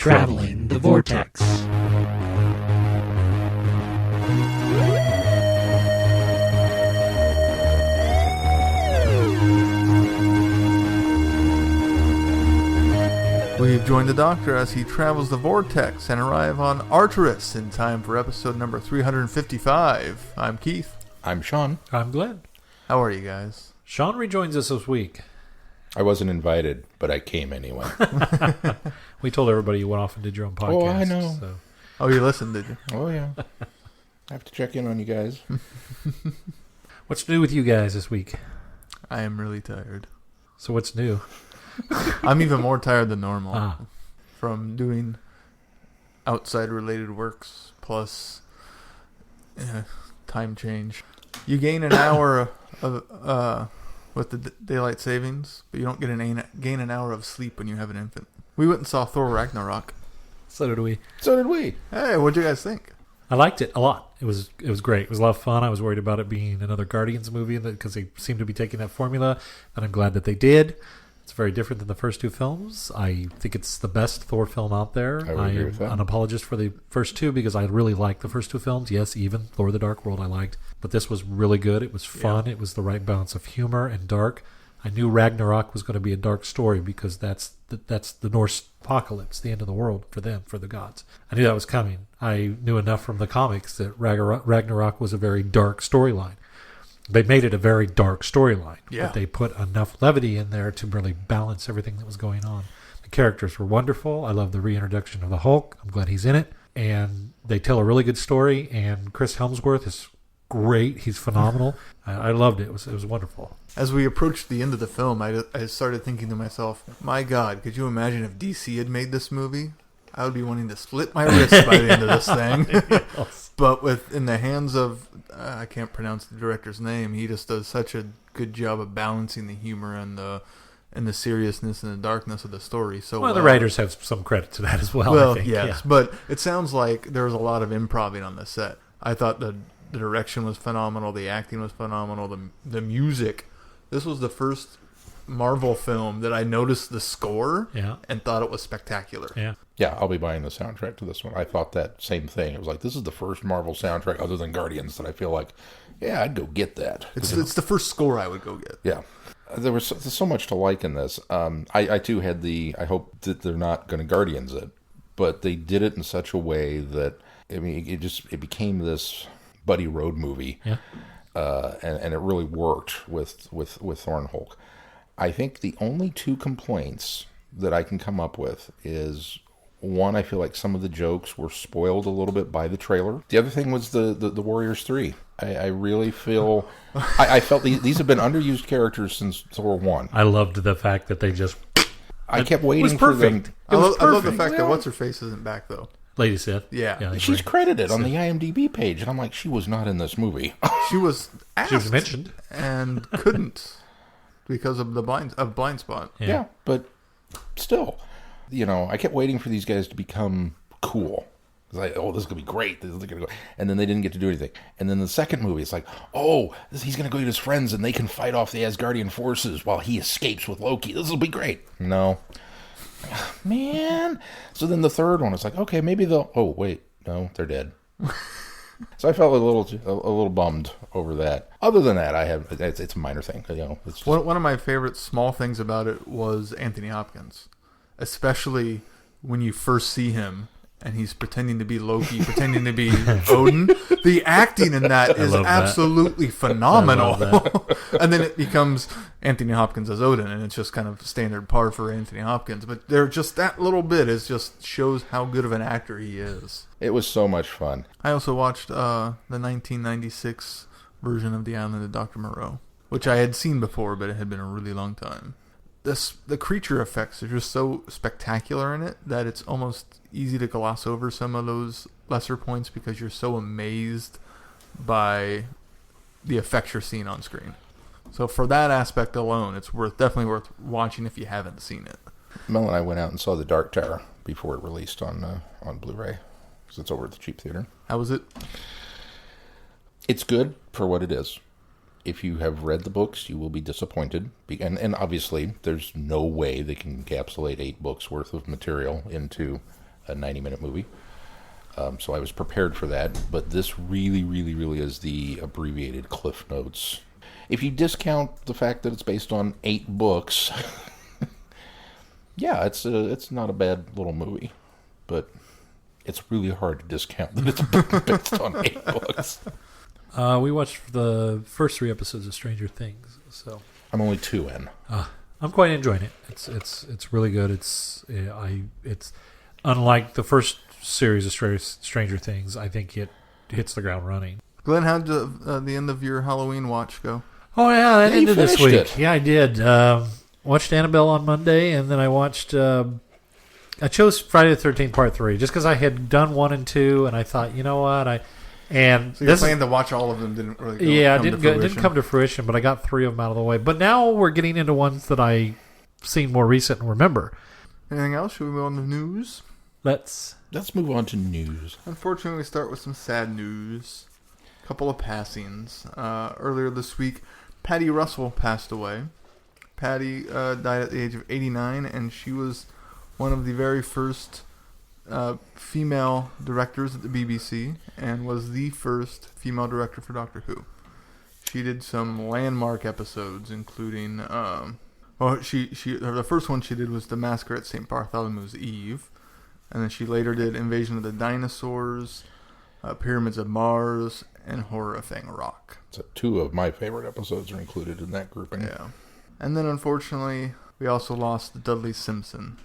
Traveling the Vortex. We've joined the Doctor as he travels the Vortex and arrive on Artaris in time for episode number 355. I'm Keith. I'm Sean. I'm Glenn. How are you guys? Sean rejoins us this week. I wasn't invited, but I came anyway. We told everybody you went off and did your own podcast. Oh, I know. So. Oh, you listened, did you? Oh, yeah. I have to check in on you guys. What's new with you guys this week? I am really tired. So what's new? I'm even more tired than normal Ah. from doing outside-related works plus time change. You gain an hour of with the daylight savings, but you don't gain an hour of sleep when you have an infant. We went and saw Thor Ragnarok. So did we. So did we. Hey, what'd you guys think? I liked it a lot. It was great. It was a lot of fun. I was worried about it being another Guardians movie because they seem to be taking that formula, and I'm glad that they did. It's very different than the first two films. I think it's the best Thor film out there. I would agree with that. am an apologist for the first two because I really liked the first two films. Yes, even Thor the Dark World I liked. But this was really good. It was fun. Yeah. It was the right balance of humor and dark. I knew Ragnarok was going to be a dark story because that's the Norse apocalypse, the end of the world for them, for the gods. I knew that was coming. I knew enough from the comics that Ragnarok was a very dark storyline. They made it a very dark storyline, but they put enough levity in there to really balance everything that was going on. The characters were wonderful. I love the reintroduction of the Hulk. I'm glad he's in it. And they tell a really good story, and Chris Hemsworth is great. He's phenomenal. I loved it. It was wonderful. As we approached the end of the film, I started thinking to myself, my God, could you imagine if DC had made this movie? I would be wanting to split my wrist by the end of this thing. Yes. But in the hands of, I can't pronounce the director's name, he just does such a good job of balancing the humor and the seriousness and the darkness of the story. So the writers have some credit to that as well. Well, I think. yes, Yeah. But it sounds like there was a lot of improv on the set. I thought the direction was phenomenal, the acting was phenomenal, the music. This was the first Marvel film that I noticed the score and thought it was spectacular. Yeah, I'll be buying the soundtrack to this one. I thought that same thing. It was like, this is the first Marvel soundtrack other than Guardians that I feel like, I'd go get that. It's the first score I would go get. Yeah. There's so much to like in this. I too had I hope that they're not going to Guardians it, but they did it in such a way that, I mean, it became this buddy road movie. Yeah. And it really worked with Thor and Hulk. I think the only two complaints that I can come up with is, one, I feel like some of the jokes were spoiled a little bit by the trailer. The other thing was the Warriors 3. I really feel... I felt these have been underused characters since Thor 1. I loved the fact that they just... I kept waiting for them... I love the fact that What's-Her-Face isn't back, though. Lady Sif. Yeah. She's credited on the IMDb page, and I'm like, she was not in this movie. She was asked. She was mentioned. And couldn't because of the blind spot. Yeah, but still, I kept waiting for these guys to become cool. It's like, this is going to be great. This is going to go. And then they didn't get to do anything. And then the second movie, it's like, he's going to go get his friends and they can fight off the Asgardian forces while he escapes with Loki. This will be great. No. Man. So then the third one, it's like, okay, maybe they'll... Oh, wait. No, they're dead. So I felt a little bummed over that. Other than that, it's a minor thing. It's just... One of my favorite small things about it was Anthony Hopkins, especially when you first see him and he's pretending to be Loki, pretending to be Odin. The acting in that is absolutely phenomenal. And then it becomes Anthony Hopkins as Odin, and it's just kind of standard par for Anthony Hopkins. But they're just that little bit just shows how good of an actor he is. It was so much fun. I also watched the 1996 version of The Island of Dr. Moreau, which I had seen before, but it had been a really long time. The creature effects are just so spectacular in it that it's almost easy to gloss over some of those lesser points because you're so amazed by the effects you're seeing on screen. So for that aspect alone, it's definitely worth watching if you haven't seen it. Mel and I went out and saw The Dark Tower before it released on Blu-ray, because it's over at the cheap theater. How was it? It's good for what it is. If you have read the books, you will be disappointed. And obviously, there's no way they can encapsulate 8 books worth of material into a 90-minute movie. So I was prepared for that. But this really, really, really is the abbreviated Cliff Notes. If you discount the fact that it's based on 8 books, yeah, it's not a bad little movie. But it's really hard to discount that it's based on 8 books. We watched the first 3 episodes of Stranger Things, so I'm only 2 in. I'm quite enjoying it. It's really good. It's unlike the first series of Stranger Things. I think it hits the ground running. Glenn, how'd the end of your Halloween watch go? Oh yeah, that ended this week. It. Yeah, I did. Watched Annabelle on Monday, and then I watched. I chose Friday the 13th Part 3 just because I had done 1 and 2, and I thought, you know what, So your plan to watch all of them didn't really didn't come to fruition, but I got 3 of them out of the way. But now we're getting into ones that I've seen more recent and remember. Anything else? Should we move on to news? Let's move on to news. Unfortunately, we start with some sad news. A couple of passings. Earlier this week, Patty Russell passed away. Patty died at the age of 89, and she was one of the very first female directors at the BBC, and was the first female director for Doctor Who. She did some landmark episodes, including the first one she did was The Massacre at St. Bartholomew's Eve, and then she later did Invasion of the Dinosaurs, Pyramids of Mars, and Horror of Fang Rock. So 2 of my favorite episodes are included in that grouping. Yeah, and then unfortunately, we also lost Dudley Simpson.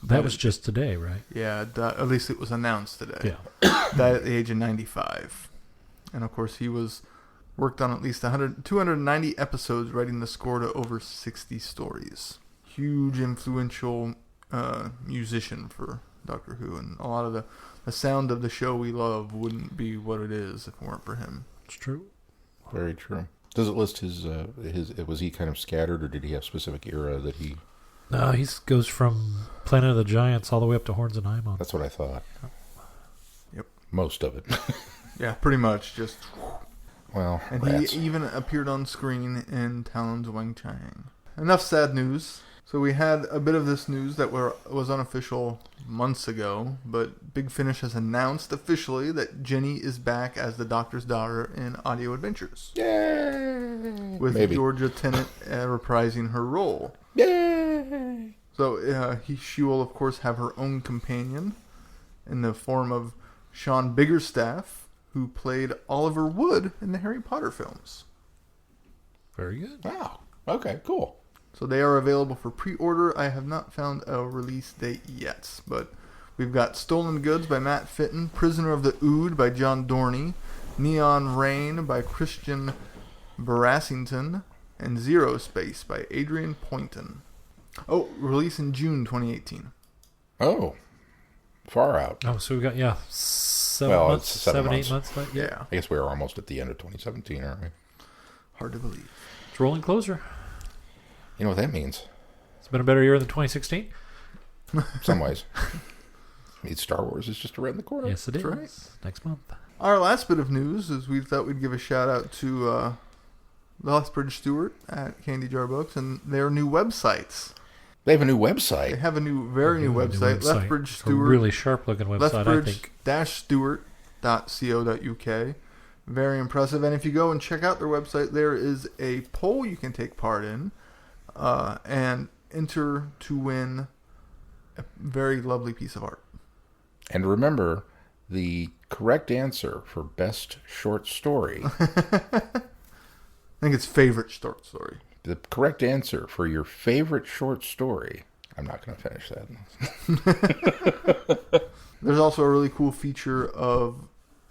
that was just today, right? Yeah, at least it was announced today. Yeah. Died at the age of 95. And of course, he worked on at least 290 episodes, writing the score to over 60 stories. Huge, influential musician for Doctor Who. And a lot of the sound of the show we love wouldn't be what it is if it weren't for him. It's true. Very true. Does it list his was he kind of scattered, or did he have a specific era that he... No, he goes from Planet of the Giants all the way up to Horns and Hymon. That's what I thought. Yep. Most of it. Yeah, pretty much. Just... Well, and rats. he even appeared on screen in Talon's Wang Chang. Enough sad news. So we had a bit of this news that was unofficial months ago, but Big Finish has announced officially that Jenny is back as the Doctor's daughter in Audio Adventures. Yay! With Maybe. Georgia Tennant reprising her role. Yay! So she will, of course, have her own companion in the form of Sean Biggerstaff, who played Oliver Wood in the Harry Potter films. Very good. Wow. Okay, cool. So they are available for pre-order. I have not found a release date yet, but we've got Stolen Goods by Matt Fitton, Prisoner of the Ood by John Dorney, Neon Rain by Christian Barassington, and Zero Space by Adrian Poynton. Oh, release in June 2018. Oh, far out. Oh, so we got, 7 Well, months, it's 7 8 months. months left. Yeah. I guess we're almost at the end of 2017, aren't we? Hard to believe. It's rolling closer. You know what that means? It's been a better year than 2016. In some ways. I mean, Star Wars is just around the corner. Yes, it is. That's right. Next month. Our last bit of news is we thought we'd give a shout out to Lethbridge Stewart at Candy Jar Books and their new websites. They have a new They website. have a very new website. Lethbridge It's Stewart. a really sharp looking website, I think. Lethbridge-stewart.co.uk. Very impressive. And if you go and check out their website, there is a poll you can take part in and enter to win a very lovely piece of art. And remember, the correct answer for best short story, I think it's favorite short story. the correct answer for your favorite short story, I'm not going to finish that. There's also a really cool feature of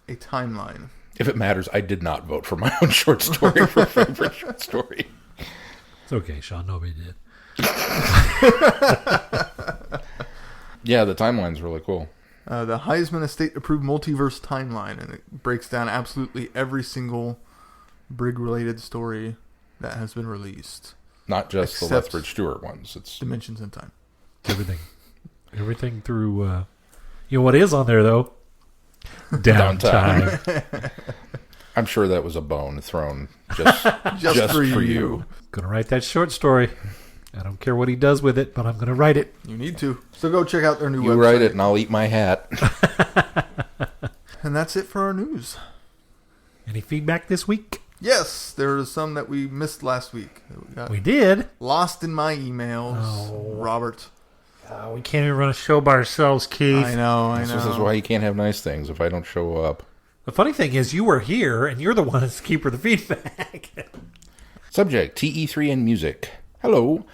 a timeline. If it matters, I did not vote for my own short story for favorite short story. It's okay, Sean. Nobody did. Yeah, the timeline's really cool. The Heisman Estate-approved multiverse timeline, and it breaks down absolutely every single Brig-related story that has been released. Not just the Except Lethbridge Stewart ones. It's Dimensions in Time. Everything. Everything through... what is on there, though? Downtime. I'm sure that was a bone thrown just for you. Gonna write that short story. I don't care what he does with it, but I'm going to write it. You need to. So go check out their new website. You write it and I'll eat my hat. And that's it for our news. Any feedback this week? Yes, there is some that we missed last week. We did. Lost in my emails, Robert. We can't even run a show by ourselves, Keith. I know. This is why you can't have nice things if I don't show up. The funny thing is you were here, and you're the one that's keeper of the feedback. Subject, TE3 and music. Hello.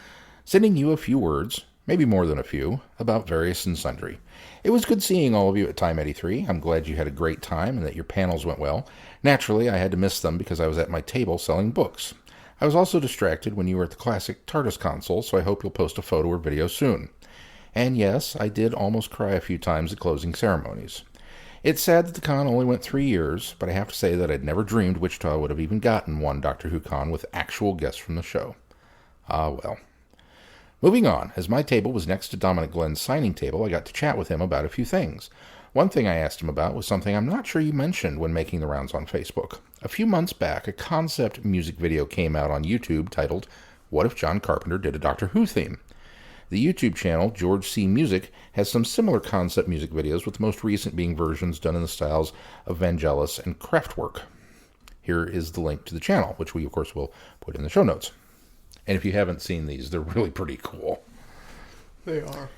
Sending you a few words, maybe more than a few, about various and sundry. It was good seeing all of you at Time 83. I'm glad you had a great time and that your panels went well. Naturally, I had to miss them because I was at my table selling books. I was also distracted when you were at the classic TARDIS console, so I hope you'll post a photo or video soon. And yes, I did almost cry a few times at closing ceremonies. It's sad that the con only went 3 years, but I have to say that I'd never dreamed Wichita would have even gotten one Doctor Who con with actual guests from the show. Ah, well. Moving on, as my table was next to Dominic Glenn's signing table, I got to chat with him about a few things. One thing I asked him about was something I'm not sure you mentioned when making the rounds on Facebook. A few months back, a concept music video came out on YouTube titled, What If John Carpenter Did a Doctor Who Theme? The YouTube channel, George C. Music, has some similar concept music videos, with the most recent being versions done in the styles of Vangelis and Kraftwerk. Here is the link to the channel, which we, of course, will put in the show notes. And if you haven't seen these, they're really pretty cool. They are.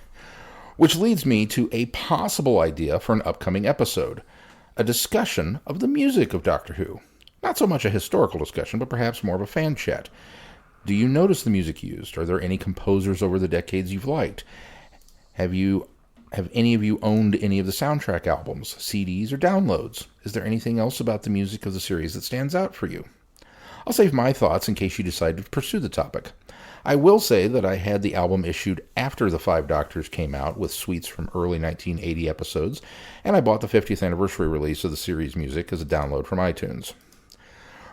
Which leads me to a possible idea for an upcoming episode. A discussion of the music of Doctor Who. Not so much a historical discussion, but perhaps more of a fan chat. Do you notice the music used? Are there any composers over the decades you've liked? Have any of you owned any of the soundtrack albums, CDs, or downloads? Is there anything else about the music of the series that stands out for you? I'll save my thoughts in case you decide to pursue the topic. I will say that I had the album issued after the 5 Doctors came out with suites from early 1980 episodes, and I bought the 50th anniversary release of the series music as a download from iTunes.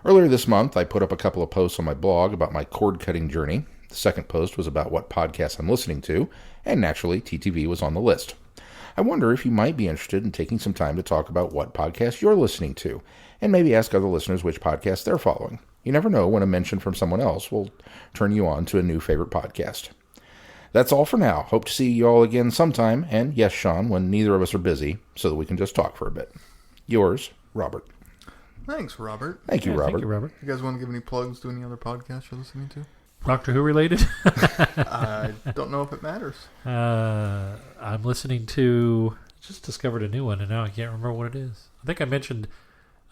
Earlier this month, I put up a couple of posts on my blog about my cord-cutting journey. The second post was about what podcasts I'm listening to, and naturally, TTV was on the list. I wonder if you might be interested in taking some time to talk about what podcasts you're listening to, and maybe ask other listeners which podcasts they're following. You never know when a mention from someone else will turn you on to a new favorite podcast. That's all for now. Hope to see you all again sometime, and yes, Sean, when neither of us are busy, so that we can just talk for a bit. Yours, Robert. Thanks, Robert. Thank you, Robert. Thank you, Robert. You guys want to give any plugs to any other podcasts you're listening to? Doctor Who related? I don't know if it matters. I'm listening to... Just discovered a new one, and now I can't remember what it is. I think I mentioned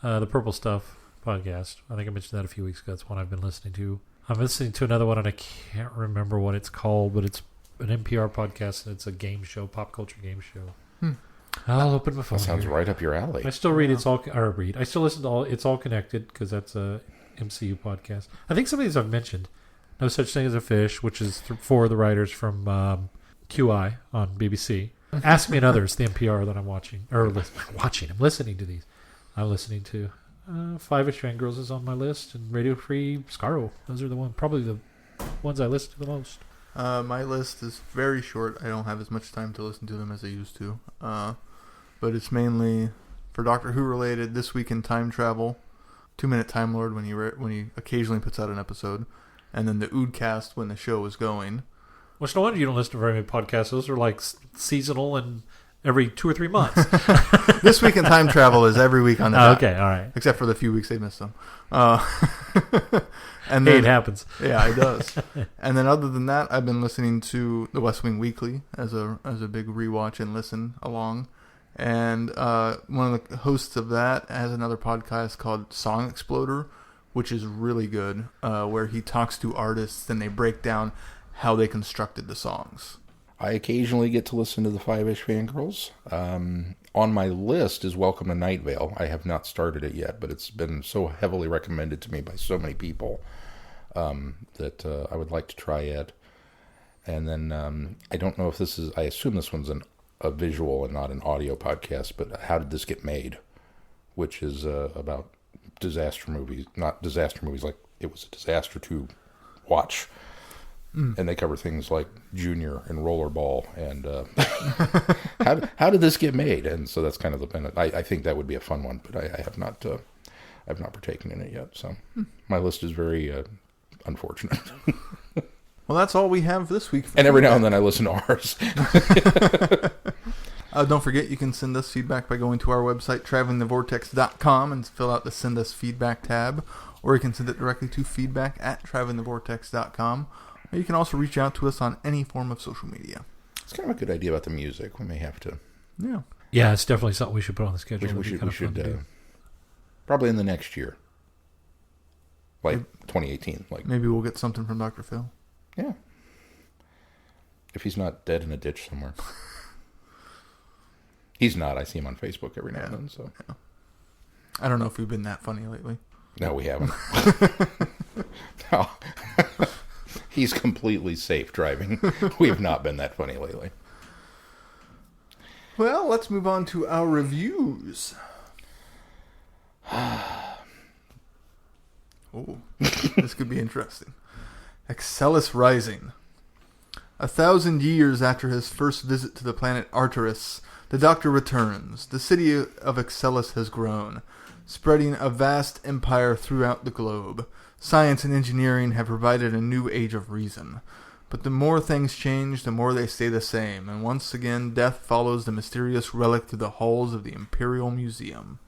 the Purple Stuff podcast. I think I mentioned that a few weeks ago. That's one I've been listening to. I'm listening to another one, and I can't remember what it's called, but it's an NPR podcast, and it's a game show, pop culture game show. I'll open my phone. That sounds here. right up your alley. I still read I still listen to It's All Connected, because that's a MCU podcast. I think some of these I've mentioned. No Such Thing as a Fish, which is for the writers from QI on BBC. Ask Me and Others, the NPR that I'm watching. I'm listening to these. I'm listening to Five-ish Fangirls is on my list, and Radio Free Scarro. Those are probably the ones I listen to the most. My list is very short. I don't have as much time to listen to them as I used to. But it's mainly for Doctor Who related. This Week in Time Travel, 2 Minute Time Lord when he occasionally puts out an episode, and then the Oodcast when the show is going. Which no wonder you don't listen to very many podcasts. Those are like seasonal and every 2 or 3 months. This Week in Time Travel is every week on the dot. Okay, all right. Except for the few weeks they missed them. And then, it happens. Yeah, it does. And then other than that, I've been listening to The West Wing Weekly as a big rewatch and listen along. And one of the hosts of that has another podcast called Song Exploder, which is really good, where he talks to artists and they break down how they constructed the songs. I occasionally get to listen to the Five-ish Fangirls. On my list is Welcome to Night Vale. I have not started it yet, but it's been so heavily recommended to me by so many people that I would like to try it. And then I don't know if this is... I assume this one's a visual and not an audio podcast, but How Did This Get Made? Which is about disaster movies. Not disaster movies like it was a disaster to watch. And they cover things like Junior and Rollerball and how did this get made? And so that's kind of the... I think that would be a fun one, but I have not partaken in it yet. So my list is very unfortunate. Well, that's all we have this week. And every now and then I listen to ours. Don't forget, you can send us feedback by going to our website, travelingthevortex.com, and fill out the Send Us Feedback tab. Or you can send it directly to feedback@travelingthevortex.com. Or you can also reach out to us on any form of social media. It's kind of a good idea about the music. We may have to. Yeah. Yeah, it's definitely something we should put on the schedule. We should probably in the next year. Like 2018. Maybe we'll get something from Dr. Phil. Yeah. If he's not dead in a ditch somewhere. He's not. I see him on Facebook every now and then. So I don't know if we've been that funny lately. No, we haven't. No. He's completely safe driving. We've not been that funny lately. Well, let's move on to our reviews. Oh, this could be interesting. Excelis Rising. 1,000 years after his first visit to the planet Artaris, the Doctor returns. The city of Excelis has grown, spreading a vast empire throughout the globe. Science and engineering have provided a new age of reason. But the more things change, the more they stay the same, and once again death follows the mysterious relic through the halls of the Imperial Museum.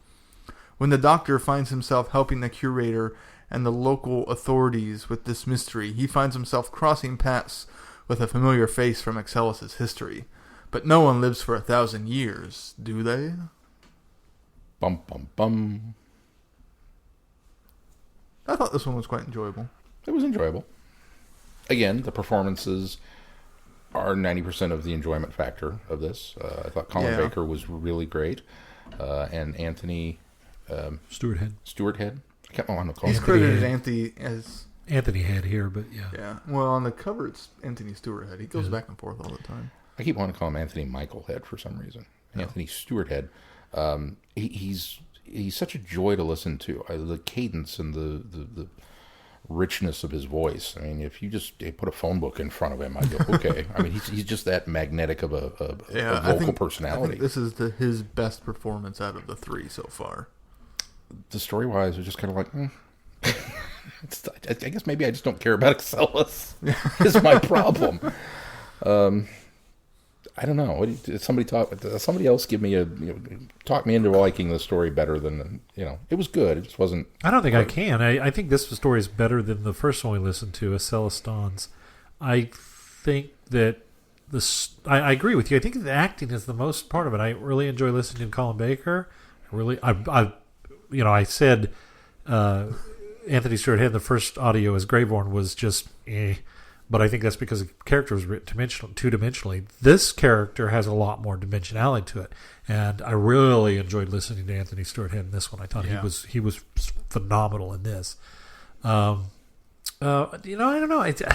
When the Doctor finds himself helping the curator and the local authorities with this mystery, he finds himself crossing paths with a familiar face from Excelis' history. But no one lives for 1,000 years, do they? Bum, bum, bum. I thought this one was quite enjoyable. It was enjoyable. Again, the performances are 90% of the enjoyment factor of this. I thought Colin Baker was really great. And Anthony... Stewart Head. I can't remember to call him. He's credited Anthony as... Anthony Head here, but yeah. Yeah. Well, on the cover, it's Anthony Stewart Head. He goes back and forth all the time. I keep wanting to call him Anthony Michael Head for some reason. No. Anthony Stewart Head. He's such a joy to listen to. The cadence and the richness of his voice. I mean, if you just put a phone book in front of him, I'd go, okay. I mean, he's just that magnetic of a vocal personality. I think this is his best performance out of the three so far. The story-wise was just kind of like, I guess maybe I just don't care about Excelis. Is my problem. I don't know. Somebody else give me talk me into liking the story better than, it was good. It just wasn't. I don't think I can. I think this story is better than the first one we listened to, Excelis Dawns. I think that I agree with you. I think the acting is the most part of it. I really enjoy listening to Colin Baker. I said Anthony Stewart Head in the first audio as Greyborn was just but I think that's because the character was written two-dimensionally. This character has a lot more dimensionality to it, and I really enjoyed listening to Anthony Stewart Head in this one. I thought he was phenomenal in this. I don't know. It's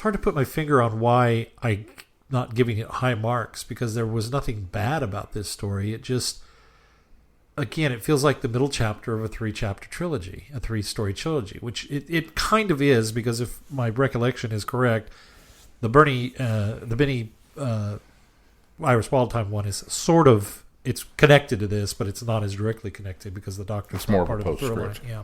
hard to put my finger on why I'm not giving it high marks, because there was nothing bad about this story. It just, again, it feels like the middle chapter of a 3-chapter trilogy, a 3-story trilogy, which it kind of is, because if my recollection is correct, the Benny Iris Wildtime one is sort of, it's connected to this, but it's not as directly connected because the Doctor's more part of a of the third line. postscript. Yeah.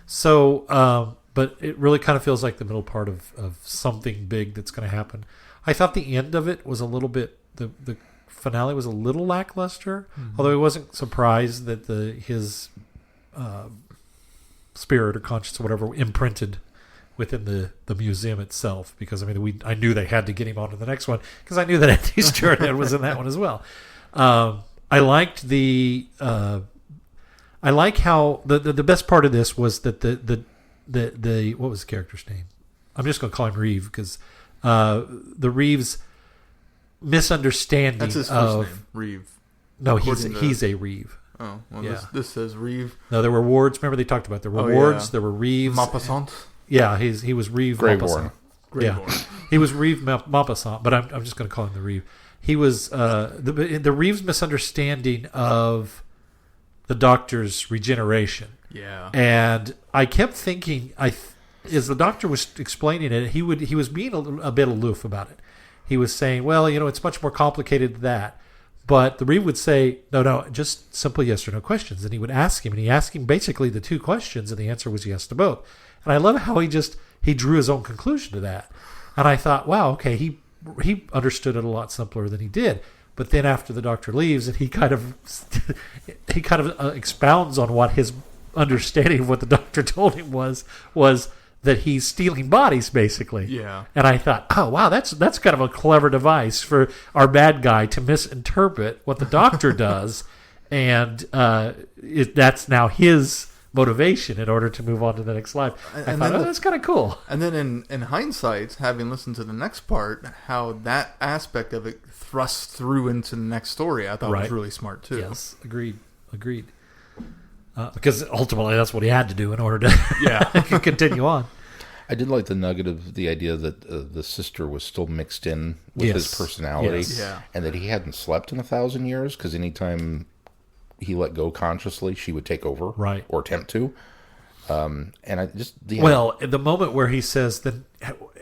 So, but it really kind of feels like the middle part of something big that's going to happen. I thought the end of it was a little bit, the finale was a little lackluster, although I wasn't surprised that his spirit or conscience or whatever imprinted within the museum itself, because I knew they had to get him on to the next one, because I knew that Anthony Stewart Head was in that one as well. I liked I like how the best part of this was that the what was the character's name? I'm just going to call him Reeve, because the Reeves misunderstanding. That's his first name, Reeve. No, he's a Reeve. Oh, well, this says Reeve. No, there were wards. Remember they talked about there were wards. There were Reeves. Maupassant. Yeah, he was Reeve Greyborn. Yeah, he was Reeve Maupassant, but I'm just going to call him the Reeve. He was the Reeves misunderstanding of the Doctor's regeneration. Yeah, and I kept thinking, as the Doctor was explaining it, he was being a bit aloof about it. He was saying, well, it's much more complicated than that. But the Reeve would say, no, just simple yes or no questions. And he would ask him, and he asked him basically the two questions, and the answer was yes to both. And I love how he he drew his own conclusion to that. And I thought, wow, okay, he understood it a lot simpler than he did. But then after the Doctor leaves, and he kind of expounds on what his understanding of what the Doctor told him was that he's stealing bodies, basically. Yeah. And I thought, oh wow, that's kind of a clever device for our bad guy to misinterpret what the Doctor does, and that's now his motivation in order to move on to the next life. I thought, that's kind of cool. And then in hindsight, having listened to the next part, how that aspect of it thrusts through into the next story, I thought was really smart too. Yes, agreed. Because ultimately that's what he had to do in order to continue on. I did like the nugget of the idea that the sister was still mixed in with his personality, and that he hadn't slept in 1,000 years, because anytime he let go consciously, she would take over, or attempt to. And I just the moment where he says that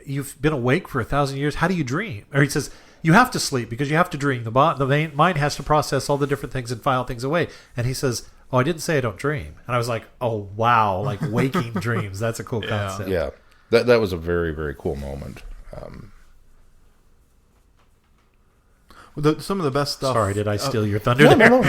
you've been awake for 1,000 years, how do you dream? Or he says you have to sleep because you have to dream. The mind has to process all the different things and file things away. And he says, "Oh, I didn't say I don't dream." And I was like, "Oh wow, like waking dreams. That's a cool concept." Yeah, that was a very, very cool moment. Some of the best stuff. Sorry, did I steal your thunder there? No.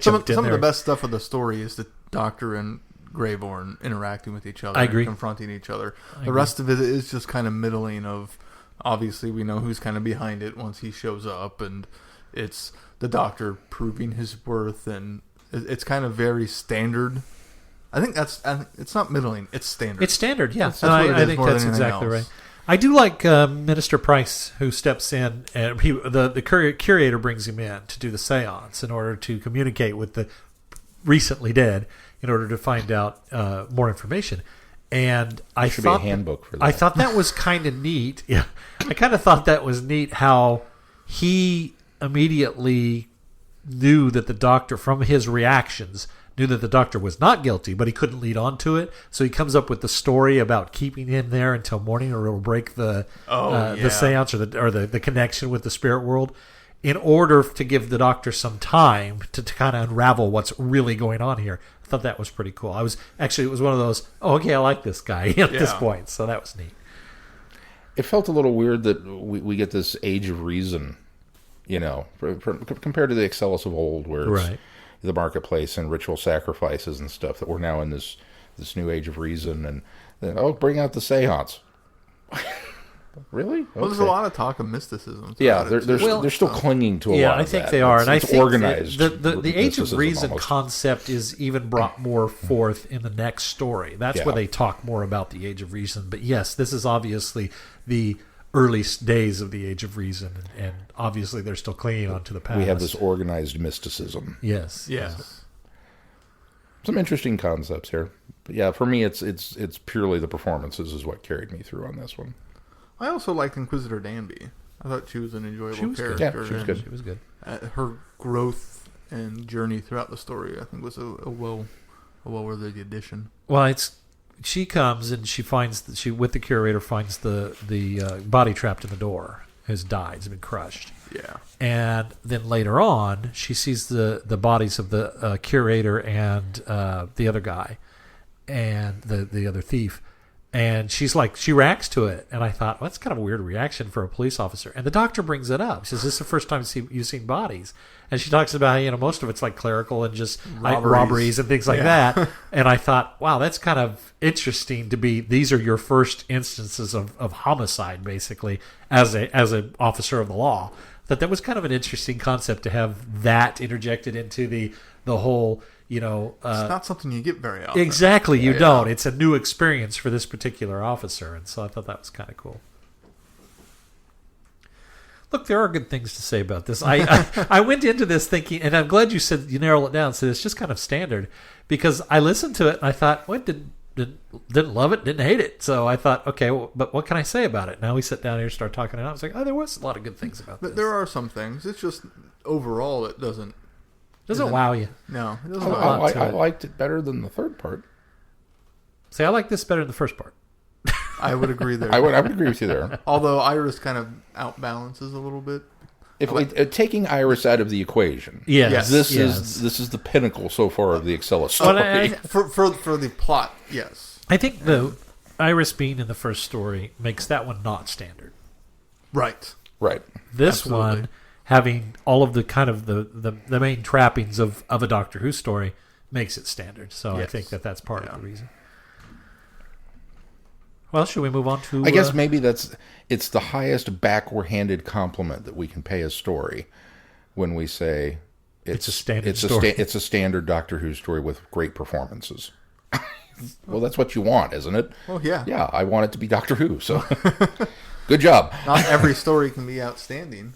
Some of the best stuff of the story is the Doctor and Greyborn interacting with each other, I agree. and confronting each other. The rest of it is just kind of middling. Of obviously we know who's kind of behind it once he shows up, and it's the Doctor proving his worth, and it's kind of very standard. I think it's not middling; it's standard. It's standard, yeah. That's what it is I think more that's than anything exactly else. right. I do like Minister Price, who steps in, and the curator brings him in to do the seance in order to communicate with the recently dead in order to find out more information. And I should thought be a handbook for that. I thought that was kind of neat. Yeah, I kind of thought that was neat how he immediately knew that the Doctor, from his reactions, knew that the Doctor was not guilty, but he couldn't lead on to it. So he comes up with the story about keeping him there until morning, or it'll break the seance or the connection with the spirit world, in order to give the Doctor some time to kind of unravel what's really going on here. I thought that was pretty cool. It was one of those, oh, okay, I like this guy at this point. So that was neat. It felt a little weird that we get this Age of Reason, compared to the Excelis of old, where it's the marketplace and ritual sacrifices and stuff, that we're now in this new Age of Reason, and then bring out the seance. Really? Well, there's a lot of talk of mysticism. Yeah, they're still clinging to a lot of that. Yeah, I think they are. And I think organized. The Age of Reason concept is even brought more forth in the next story. That's where they talk more about the Age of Reason. But yes, this is obviously the early days of the Age of Reason, and obviously they're still clinging on to the past. We have this organized mysticism. Yes. Some interesting concepts here. But yeah, for me, it's purely the performances is what carried me through on this one. I also liked Inquisitor Danby. I thought she was an enjoyable character. Yeah, she was good. She was good. Her growth and journey throughout the story, I think, was a well-worthy addition. Well, she comes and she finds with the curator finds the body trapped in the door. Has died. Has been crushed. Yeah. And then later on, she sees the bodies of the curator and the other guy and the other thief. And she reacts to it. And I thought, well, that's kind of a weird reaction for a police officer. And the Doctor brings it up. She says, this is the first time you've seen bodies. And she talks about, most of it's like clerical and just robberies and things like that. And I thought, wow, that's kind of interesting these are your first instances of homicide, basically, as an officer of the law. That was kind of an interesting concept to have that interjected into the whole, it's not something you get very often. Exactly, you don't. It's a new experience for this particular officer, and so I thought that was kind of cool. Look, there are good things to say about this. I went into this thinking, and I'm glad you said you narrow it down, so it's just kind of standard, because I listened to it and I thought, well, didn't love it, didn't hate it. So I thought, okay, but what can I say about it? Now we sit down here and start talking, and I was like, oh, there was a lot of good things about this. There are some things. It's just overall it doesn't wow you. No, it doesn't. I liked it better than the third part. See, I like this better than the first part. I would agree there. I would agree with you there. Although Iris kind of outbalances a little bit. Taking Iris out of the equation, this is the pinnacle so far of the Excelis story. For the plot, yes. I think Iris being in the first story makes that one not standard. Right. Right. This Absolutely. one, having all of the kind of the main trappings of a Doctor Who story, makes it standard. So I Yes. think that's part of the reason. Well, should we move on to... I guess maybe it's the highest backward-handed compliment that we can pay a story when we say It's a standard story. It's a standard Doctor Who story with great performances. Well, that's what you want, isn't it? Well, yeah. Yeah, I want it to be Doctor Who, so good job. Not every story can be outstanding.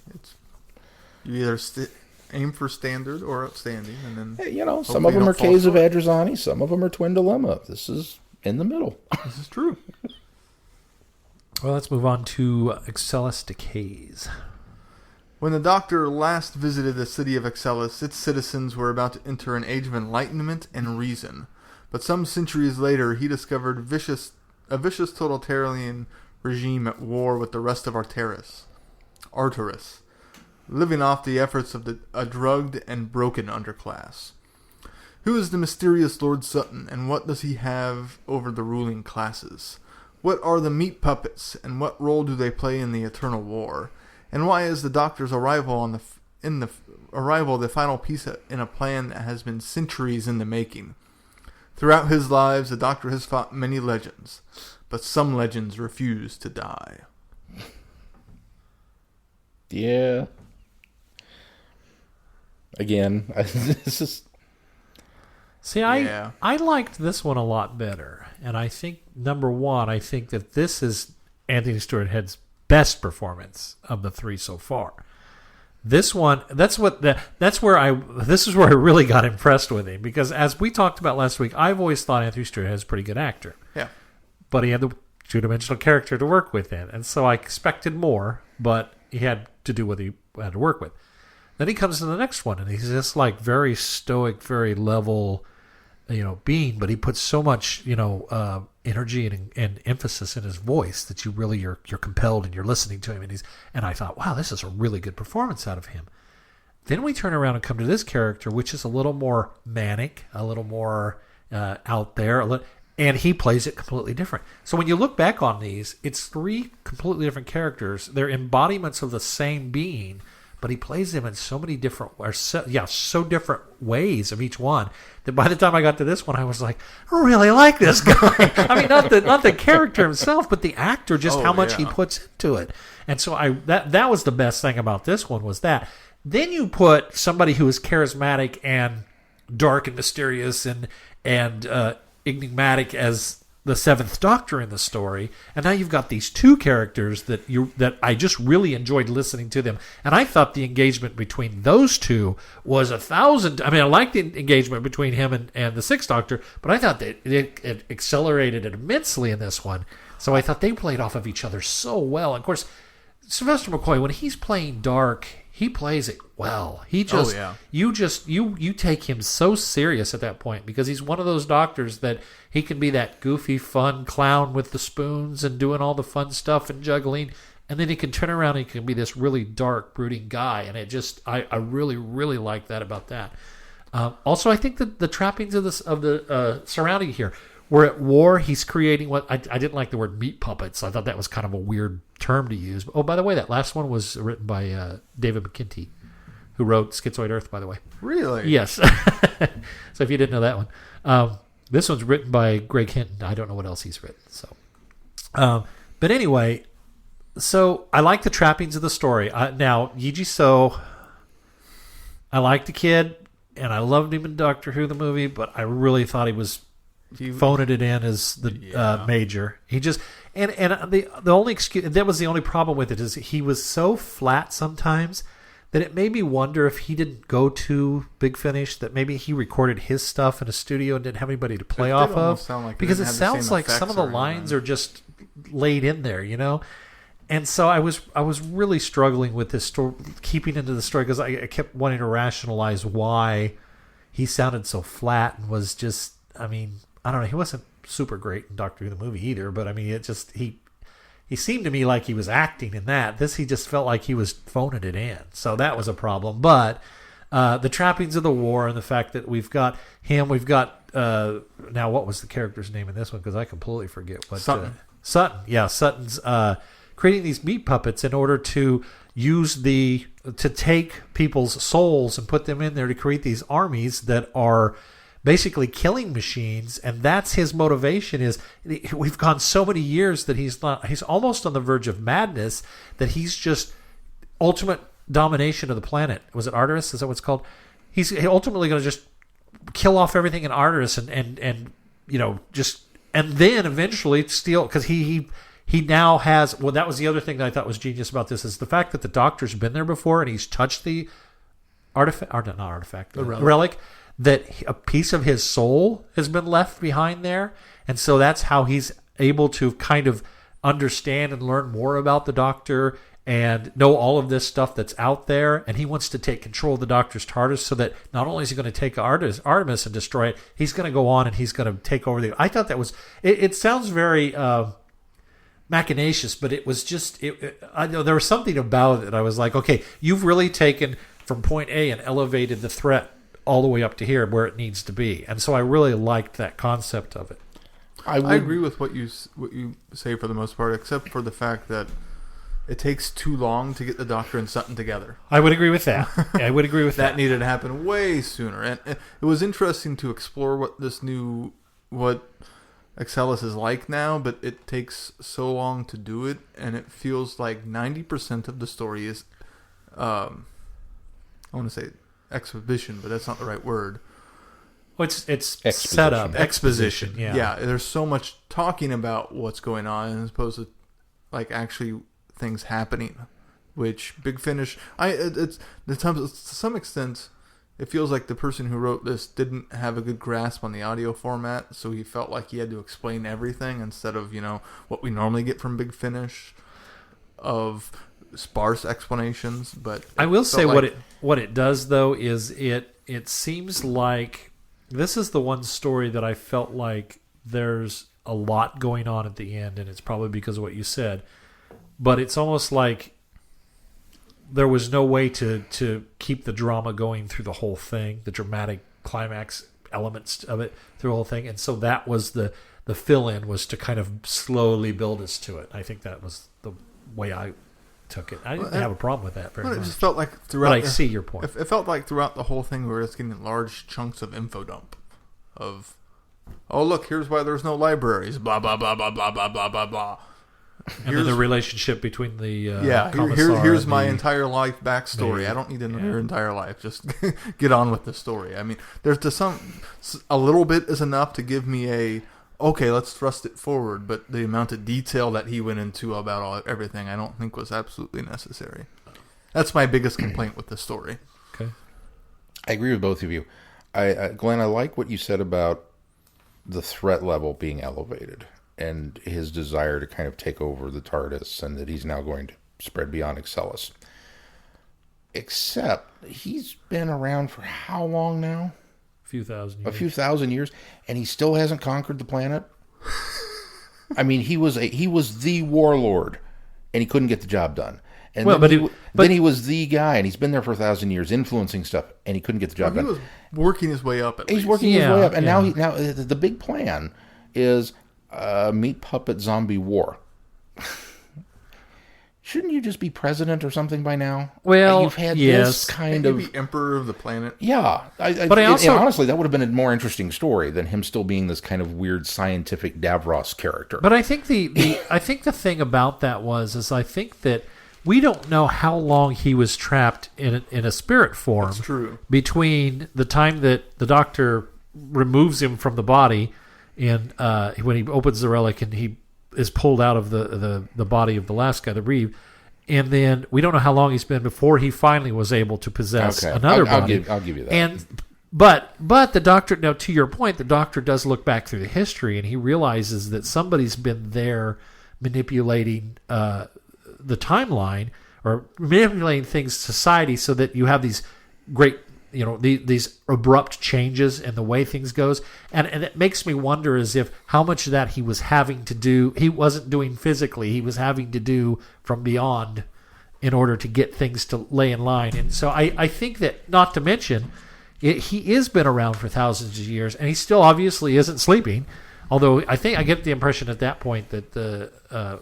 You either aim for standard or outstanding, and then Hey, some hopefully of you them don't are fall Caves of short. Adrazzani, some of them are Twin Dilemma. This is in the middle. This is true. Well, let's move on to Excelis Decays. When the Doctor last visited the city of Excelis, its citizens were about to enter an age of enlightenment and reason. But some centuries later, he discovered a vicious totalitarian regime at war with the rest of Artaris, living off the efforts of a drugged and broken underclass. Who is the mysterious Lord Sutton, and what does he have over the ruling classes? What are the meat puppets, and what role do they play in the eternal war? And why is the Doctor's arrival the final piece in a plan that has been centuries in the making? Throughout his lives, the Doctor has fought many legends, but some legends refuse to die. Yeah. Again, this is... See, Yeah. I liked this one a lot better. And I think, number one, I think that this is Anthony Stewart Head's best performance of the three so far. This one, this is where I really got impressed with him, because as we talked about last week, I've always thought Anthony Stewart Head is a pretty good actor. Yeah. But he had the two-dimensional character to work with in, and so I expected more, but he had to do what he had to work with. Then he comes to the next one, and he's just like very stoic, very level, being, but he puts so much, energy and emphasis in his voice that you're compelled and you're listening to him. And I thought, wow, this is a really good performance out of him. Then we turn around and come to this character, which is a little more manic, a little more out there, and he plays it completely different. So when you look back on these, it's three completely different characters. They're embodiments of the same being, but he plays them in so many different, so different ways of each one, that by the time I got to this one, I was like, I really like this guy. I mean, not the character himself, but the actor, just how much he puts into it. And so that was the best thing about this one, was that. Then you put somebody who is charismatic and dark and mysterious and enigmatic as the Seventh Doctor in the story, and now you've got these two characters that I just really enjoyed listening to them, and I thought the engagement between those two was 1,000. I mean, I liked the engagement between him and the Sixth Doctor, but I thought that it accelerated it immensely in this one. So I thought they played off of each other so well. And of course, Sylvester McCoy, when he's playing dark, he plays it well. He just, you take him so serious at that point, because he's one of those doctors that he can be that goofy, fun clown with the spoons and doing all the fun stuff and juggling, and then he can turn around and he can be this really dark, brooding guy. And it just, I really, really like that about that. Also, I think that the trappings of the surrounding here. We're at war. He's creating what I didn't like the word meat puppets. I thought that was kind of a weird term to use. Oh, by the way, that last one was written by David McKenty, who wrote Schizoid Earth, by the way. Really? Yes. So if you didn't know that one. This one's written by Greg Hinton. I don't know what else he's written. So, but anyway, so I like the trappings of the story. Now, Yiji So, I liked the kid, and I loved him in Doctor Who, the movie, but I really thought he was phoning it in as the major. He just and the only excuse, that was the only problem with it, is he was so flat sometimes that it made me wonder if he didn't go to Big Finish, that maybe he recorded his stuff in a studio and didn't have anybody to play off of, because it sounds like some of the lines are just laid in there, And so I was really struggling with this story, keeping into the story, because I kept wanting to rationalize why he sounded so flat and was just, I mean, I don't know. He wasn't super great in Doctor Who the movie either, but I mean, it just he seemed to me like he was acting in that. This, he just felt like he was phoning it in, so that was a problem. But the trappings of the war and the fact that we've got him, we've got now what was the character's name in this one? Because I completely forget what Sutton. Sutton. Yeah, Sutton's creating these meat puppets in order to use to take people's souls and put them in there to create these armies that are basically killing machines, and that's his motivation. Is we've gone so many years that he's almost on the verge of madness, that he's just ultimate domination of the planet. Was it Artaris? Is that what it's called? He's ultimately going to just kill off everything in Artaris and just, and then eventually steal, because he now has, well, that was the other thing that I thought was genius about this, is the fact that the Doctor's been there before and he's touched the relic, that a piece of his soul has been left behind there. And so that's how he's able to kind of understand and learn more about the Doctor and know all of this stuff that's out there. And he wants to take control of the Doctor's TARDIS, so that not only is he going to take Artemis and destroy it, he's going to go on and he's going to take over I thought that was, it sounds very machinacious, but it was just, I know there was something about it that I was like, okay, you've really taken from point A and elevated the threat all the way up to here where it needs to be. And so I really liked that concept of it. I agree with what you say for the most part, except for the fact that it takes too long to get the Doctor and Sutton together. I would agree with that. I would agree with that. That needed to happen way sooner. And it was interesting to explore what Excelis is like now, but it takes so long to do it, and it feels like 90% of the story is, I want to say exposition, but that's not the right word. Well, it's setup, exposition. Yeah, there's so much talking about what's going on as opposed to like actually things happening. Which Big Finish, to some extent, it feels like the person who wrote this didn't have a good grasp on the audio format, so he felt like he had to explain everything instead of what we normally get from Big Finish of sparse explanations. But I will say what it does though is it seems like this is the one story that I felt like there's a lot going on at the end, and it's probably because of what you said, but it's almost like there was no way to keep the drama going through the whole thing, the dramatic climax elements of it through the whole thing, and so that was the fill-in, was to kind of slowly build us to it. I think that was the way I took it. I didn't have a problem with that very much. It just felt like throughout. But I see your point. It felt like throughout the whole thing we were just getting large chunks of info dump of, oh look, here's why there's no libraries, blah blah blah blah blah blah blah blah blah. And then the relationship between the Kommissar here's my entire life backstory. I don't need to know your entire life. Just get on with the story. I mean, there's a little bit is enough to give me okay, let's thrust it forward, but the amount of detail that he went into about everything, I don't think was absolutely necessary. That's my biggest complaint with the story. Okay. I agree with both of you. Glenn, I like what you said about the threat level being elevated and his desire to kind of take over the TARDIS, and that he's now going to spread beyond Excelis. Except he's been around for how long now? A few thousand years, and he still hasn't conquered the planet. I mean, he was the warlord, and he couldn't get the job done. And then he was the guy, and he's been there for 1,000 years, influencing stuff, and he couldn't get the job done. He was working his way up. He's working his way up, and now the big plan is meat puppet zombie war. Shouldn't you just be president or something by now? Well, you've had this kind of be emperor of the planet. Yeah, but honestly, that would have been a more interesting story than him still being this kind of weird scientific Davros character. But I think I think the thing about that is I think that we don't know how long he was trapped in a spirit form. That's true. Between the time that the Doctor removes him from the body, and when he opens the relic and he is pulled out of the body of the last guy, the Reeve, and then we don't know how long he's been before he finally was able to possess another body. I'll give you that. But the Doctor, now to your point, the Doctor does look back through the history, and he realizes that somebody's been there manipulating the timeline, or manipulating things, society, so that you have these great, these abrupt changes in the way things goes, and it makes me wonder as if how much of that he was having to do, he wasn't doing physically, he was having to do from beyond in order to get things to lay in line. And so I think that, not to mention, he is been around for thousands of years, and he still obviously isn't sleeping. Although I think I get the impression at that point that the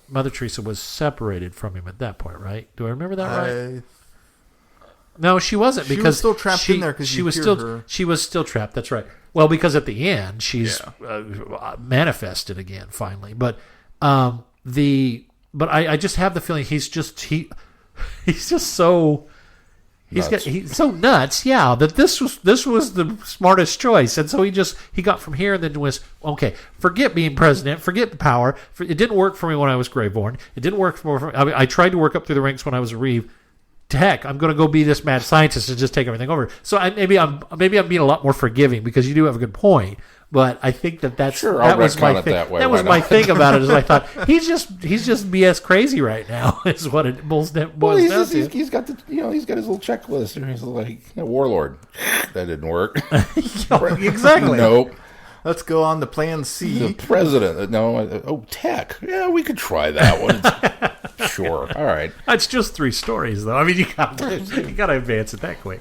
Mother Teresa was separated from him at that point, right? Do I remember that right? No, she wasn't, because she was still trapped in there because she was still trapped. That's right. Well, because at the end she's manifested again finally, but I just have the feeling he's just so. He's so nuts, that this was the smartest choice, and so he got from here and then was okay. Forget being president, forget the power. It didn't work for me when I was Greyborn. It didn't work for me. I tried to work up through the ranks when I was a Reeve. Heck, I'm going to go be this mad scientist and just take everything over. So maybe I'm being a lot more forgiving, because you do have a good point. But I think that was my thing. That was my thing about it. Is I thought he's just BS crazy right now. Is what it boils down to. He's got he's got his little checklist, and he's like warlord. That didn't work. Exactly. Nope. Let's go on to Plan C. The president. No. Tech. Yeah, we could try that one. Sure. All right. That's just 3 stories, though. I mean, you got to advance it that quick.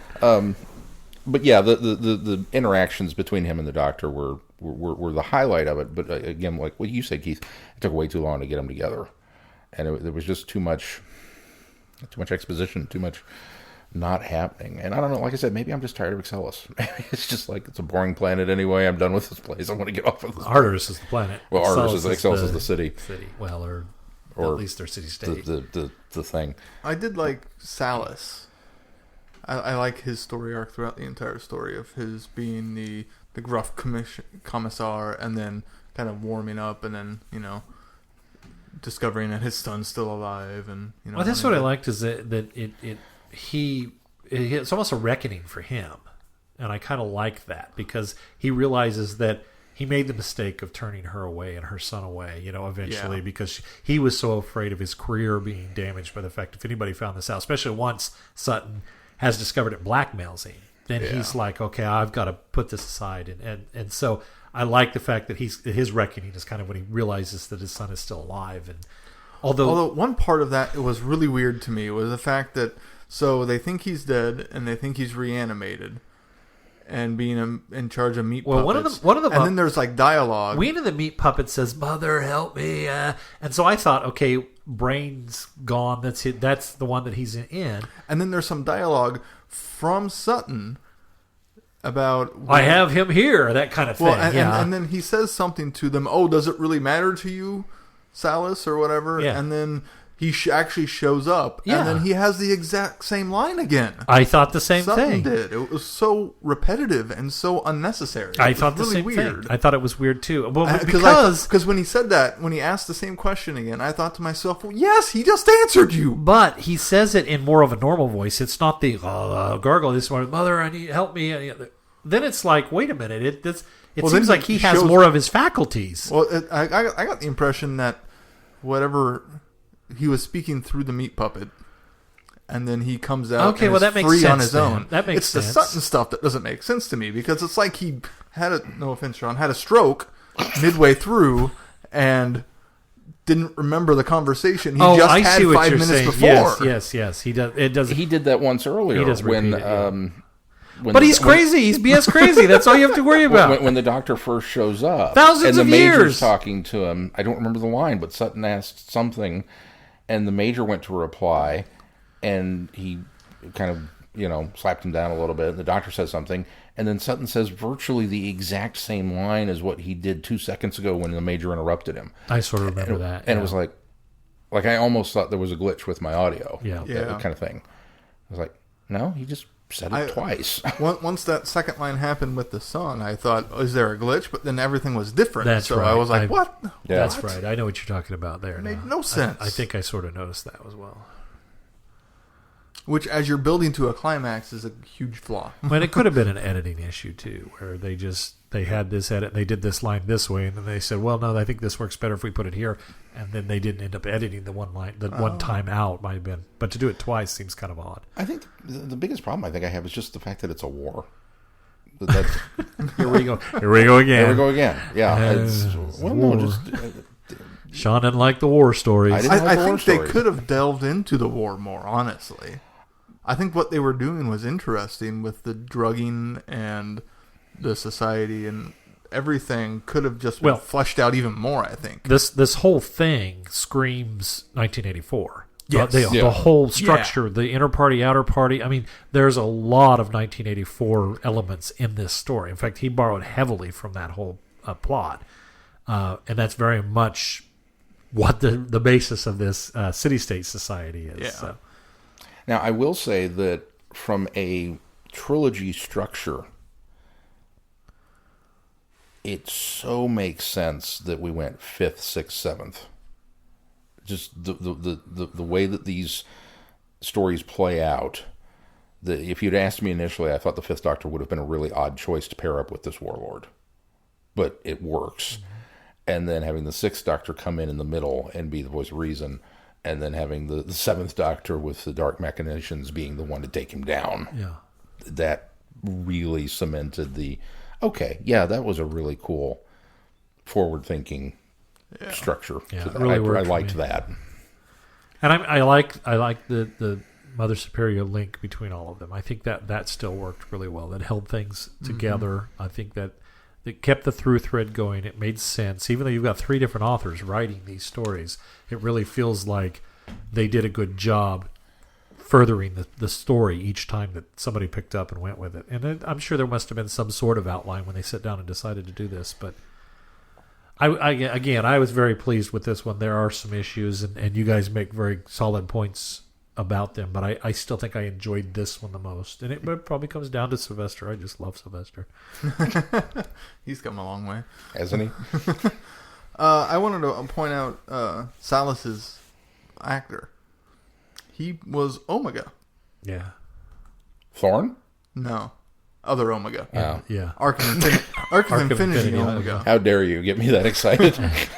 But yeah, the interactions between him and the Doctor were the highlight of it. But again, like what you said, Keith, it took way too long to get them together, and there was just too much exposition, too much not happening. And I don't know. Like I said, maybe I'm just tired of Excelis. It's just like it's a boring planet anyway. I'm done with this place. I want to get off of this. Artaris is the planet. Well, Excelis is the city. Well, or at least their city-state. The thing. I did like Salas. I like his story arc throughout the entire story of his being the gruff Kommissar, and then kind of warming up, and then discovering that his son's still alive, and Well, that's what I liked, is that it's almost a reckoning for him, and I kind of like that, because he realizes that he made the mistake of turning her away and her son away, eventually, because he was so afraid of his career being damaged by the fact if anybody found this out, especially once Sutton has discovered it blackmails him, then he's like, okay, I've got to put this aside, and so I like the fact that his reckoning is kind of when he realizes that his son is still alive, and although one part of that, it was really weird to me, was the fact that they think he's dead and they think he's reanimated and being in charge of meat puppets. One of them, and then there's like dialogue. One of the meat puppets says, "Mother, help me," and so I thought, okay, brain's gone. That's it. That's the one that he's in. And then there's some dialogue from Sutton about I have him here, that kind of thing. And then he says something to them. Oh, does it really matter to you, Salas, or whatever? Yeah. And then he actually shows up, and then he has the exact same line again. I thought the same Sutton thing. Did. It was so repetitive and so unnecessary. I thought the really same weird. thing. I thought it was weird too. Well, because when he said that, when he asked the same question again, I thought to myself, well, yes, he just answered you. But he says it in more of a normal voice. It's not the gargle. This one, Mother, I need help me. Then it's like, wait a minute. It seems like he has more of his faculties. Well, I got the impression that whatever. He was speaking through the meat puppet, and then he comes out that makes free sense on his own. That makes sense. It's the Sutton stuff that doesn't make sense to me, because it's like he had no offense, Sean, had a stroke midway through and didn't remember the conversation. He just had 5 minutes before. Yes. He does. It does. He did that once earlier. He does when but he's crazy. He's BS crazy. That's all you have to worry about. When the Doctor first shows up, thousands of years, and the Major's talking to him. I don't remember the line, but Sutton asked something. And the Major went to reply, and he kind of, slapped him down a little bit. And the Doctor says something, and then Sutton says virtually the exact same line as what he did 2 seconds ago when the Major interrupted him. I sort of remember that. And it was like I almost thought there was a glitch with my audio. Yeah. That kind of thing. I was like, no, he just said it twice. Once that second line happened with the song, I thought, is there a glitch? But then everything was different. That's right. I was like, what? Yeah. That's right. I know what you're talking about there. It made no sense. I think I sort of noticed that as well. Which, as you're building to a climax, is a huge flaw. But it could have been an editing issue, too, where they had this edit, and they did this line this way, and then they said, well, no, I think this works better if we put it here. And then they didn't end up editing the one line, one time out might have been. But to do it twice seems kind of odd. I think the biggest problem I have is just the fact that it's a war. Here we go. Here we go again. Yeah. Sean didn't like the war stories. I think they could have delved into the war more, honestly. I think what they were doing was interesting with the drugging and the society and everything could have just been fleshed out even more, I think. This whole thing screams 1984. Yes. The whole structure, the inner party, outer party. I mean, there's a lot of 1984 elements in this story. In fact, he borrowed heavily from that whole plot. And that's very much what the basis of this city-state society is. Yeah. So. Now, I will say that from a trilogy structure, it so makes sense that we went 5th, 6th, 7th. Just the way that these stories play out. If you'd asked me initially, I thought the 5th Doctor would have been a really odd choice to pair up with this Warlord. But it works. Mm-hmm. And then having the 6th Doctor come in the middle and be the voice of reason, and then having the 7th Doctor with the dark machinations being the one to take him down. Yeah. That really cemented that was a really cool forward-thinking structure. Yeah, to it really I liked that. And I like the Mother Superior link between all of them. I think that still worked really well. That held things together. I think that it kept the through thread going. It made sense. Even though you've got 3 different authors writing these stories, it really feels like they did a good job furthering the story each time that somebody picked up and went with it. And I'm sure there must have been some sort of outline when they sat down and decided to do this. But I was very pleased with this one. There are some issues, and you guys make very solid points about them, but I still think I enjoyed this one the most. And it probably comes down to Sylvester. I just love Sylvester. He's come a long way. Hasn't he? I wanted to point out Salas's actor. He was Omega. Yeah. Thorn? No. Other Omega. Yeah. Arc of Infinity Omega. How dare you get me that excited?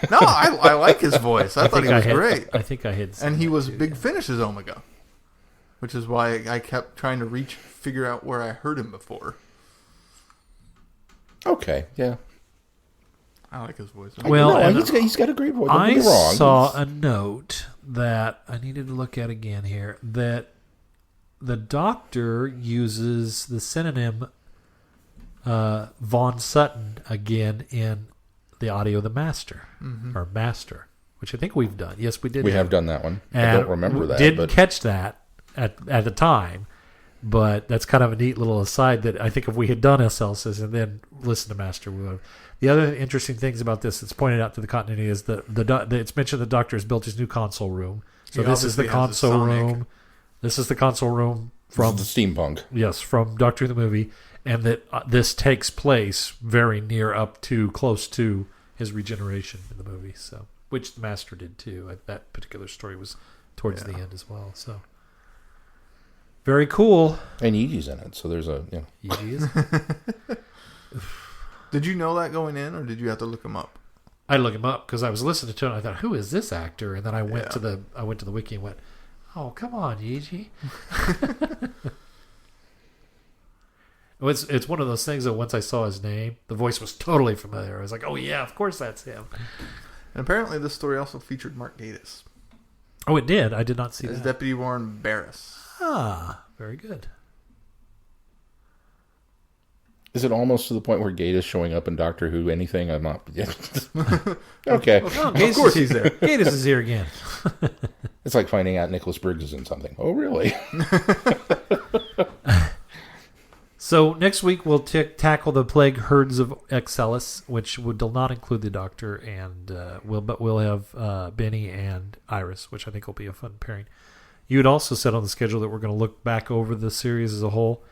No, I like his voice. I thought he was great. I think I had. And he was Big Finish's Omega, which is why I kept trying to figure out where I heard him before. Okay, yeah. I like his voice. Well, he's got a great voice. I Don't get me wrong. saw a note that I needed to look at again here, that the Doctor uses the synonym Von Sutton again in the audio of the Master, or Master, which I think we've done. Yes, we did. We have done that one. And I don't remember that. Didn't catch that at the time, but that's kind of a neat little aside that I think if we had done Excelis and then listened to Master, we would have. The other interesting things about this that's pointed out to the continuity is that it's mentioned the Doctor has built his new console room. So this is the console room. This is the console room from the steampunk. Yes, from Doctor Who the movie, and that this takes place very close to his regeneration in the movie. So, which the Master did too. That particular story was towards the end as well. So, very cool. And Yiji's in it, so there's a Yiji is. Did you know that going in, or did you have to look him up? I looked him up because I was listening to it. And I thought, who is this actor? And then I went to the wiki and went, oh, come on, Yiji. It's one of those things that once I saw his name, the voice was totally familiar. I was like, oh yeah, of course that's him. And apparently this story also featured Mark Gatiss. Oh, it did? I did not see as that. Deputy Warren Barris. Ah, very good. Is it almost to the point where Gatiss showing up in Doctor Who anything? I'm not. Okay. Well, of course he's there. Gatiss is here again. It's like finding out Nicholas Briggs is in something. Oh, really? So next week we'll tackle the plague herds of Excelis, which will not include the Doctor, and we'll have Benny and Iris, which I think will be a fun pairing. You had also said on the schedule that we're going to look back over the series as a whole.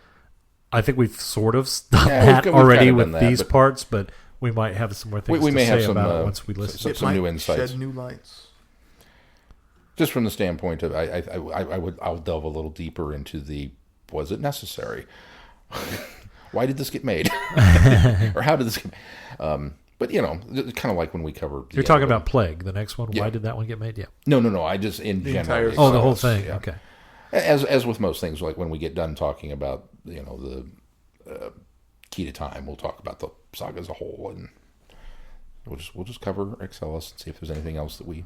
I think we've sort of done that already with these parts, but we might have some more things we may to have say some, about it once we listen. Some new insights. Shed new lights. Just from the standpoint of, I'll delve a little deeper into was it necessary? Why did this get made? Or how did this get made? But, kind of like when we cover... You're talking about Plague, the next one. Yeah. Why did that one get made? Yeah. No. I just, in general... the whole thing. Yeah. Okay. As with most things, like when we get done talking about, the key to time, we'll talk about the saga as a whole, and we'll just cover Excelis and see if there's anything else that we...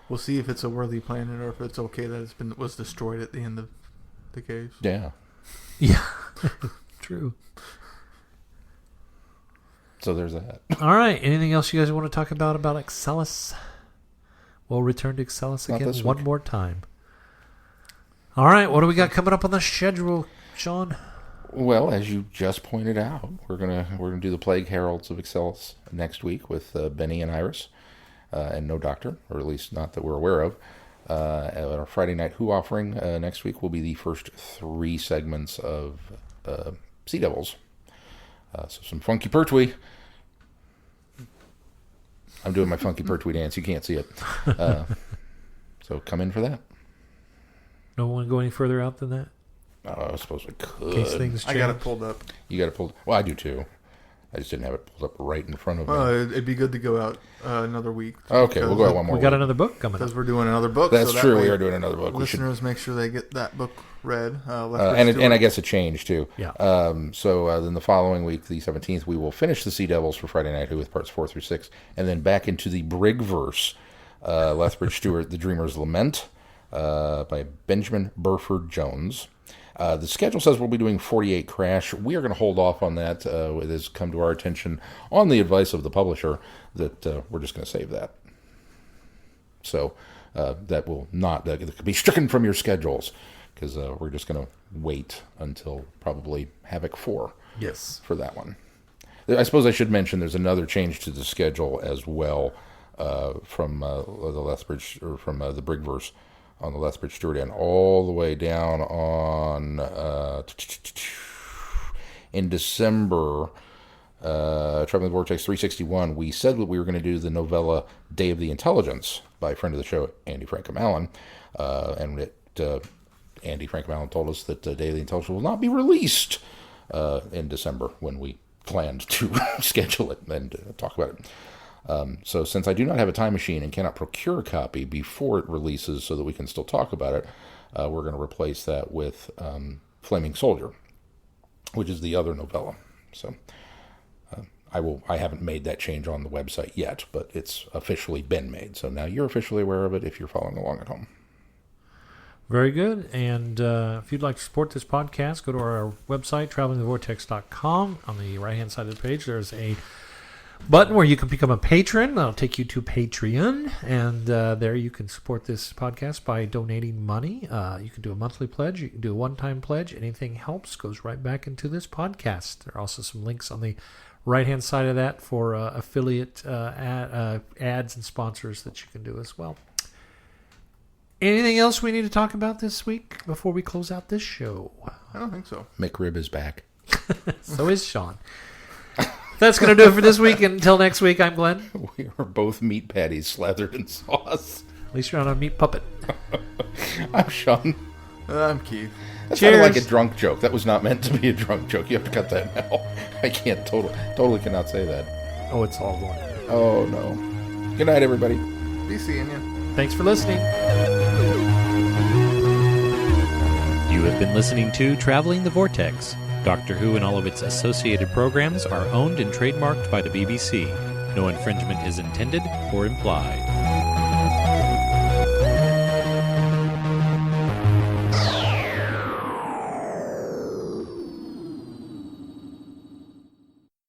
We'll see if it's a worthy planet or if it's okay that was destroyed at the end of Decays. Yeah. Yeah, true. So there's that. All right. Anything else you guys want to talk about Excelis? We'll return to Excelis Not again this one week. more time. All right. What do we got coming up on the schedule, Sean? Well, as you just pointed out, we're gonna do the Plague Heralds of Excelis next week with Benny and Iris, and no doctor, or at least not that we're aware of. Our Friday Night Who offering next week will be the first 3 segments of Sea Devils. So some funky Pertwee. I'm doing my funky Pertwee dance. You can't see it. So come in for that. Don't want to go any further out than that I suppose we could. in case things change. I got it pulled up. You got it pulled. Well, I do too. I just didn't have it pulled up right in front of me. Well, it'd be good to go out another week. Okay, we'll go out one more We got week. another book coming up. Because we're doing another book. That's so that true. way We are doing another book. Listeners, make sure they get that book read. And I guess a change too. Yeah. So then the following week, the 17th, we will finish the Sea Devils for Friday Night Who with parts 4 through 6, and then back into the Brigverse. Lethbridge Stewart, The Dreamer's Lament, by Benjamin Burford Jones. The schedule says we'll be doing 48 Crash. We are going to hold off on that. It has come to our attention on the advice of the publisher that we're just going to save that. So that will not that could be stricken from your schedules because we're just going to wait until probably Havoc 4 Yes. for that one. I suppose I should mention there's another change to the schedule as well from the Lethbridge or from the Brigverse on the Lethbridge Stewart end, all the way down on in December, Traveling the Vortex 361. We said that we were going to do the novella Day of the Intelligence by a friend of the show, Andy Frankham Allen, and Andy Frankham Allen told us that Day of the Intelligence will not be released in December when we planned to schedule it and talk about it. So since I do not have a time machine and cannot procure a copy before it releases so that we can still talk about it, we're going to replace that with Flaming Soldier, which is the other novella. So I haven't made that change on the website yet, but it's officially been made. So now you're officially aware of it if you're following along at home. Very good. And if you'd like to support this podcast, go to our website, travelingthevortex.com. On the right-hand side of the page, there's a button where you can become a patron. That'll take you to Patreon, and there you can support this podcast by donating money. You can do a monthly pledge. You can do a one-time pledge. Anything helps, goes right back into this podcast. There are also some links on the right-hand side of that for affiliate ads and sponsors that you can do as well. Anything else we need to talk about this week before we close out this show? I don't think so. McRib is back. So is Sean. That's going to do it for this week. Until next week, I'm Glenn. We are both meat patties slathered in sauce. At least you're not a meat puppet. I'm Sean. I'm Keith. That sounded Cheers. like a drunk joke. That was not meant to be a drunk joke. You have to cut that now. I can't totally cannot say that. Oh, it's all going. Oh, no. Good night, everybody. Be seeing you. Thanks for listening. You have been listening to Traveling the Vortex. Doctor Who and all of its associated programs are owned and trademarked by the BBC. No infringement is intended or implied.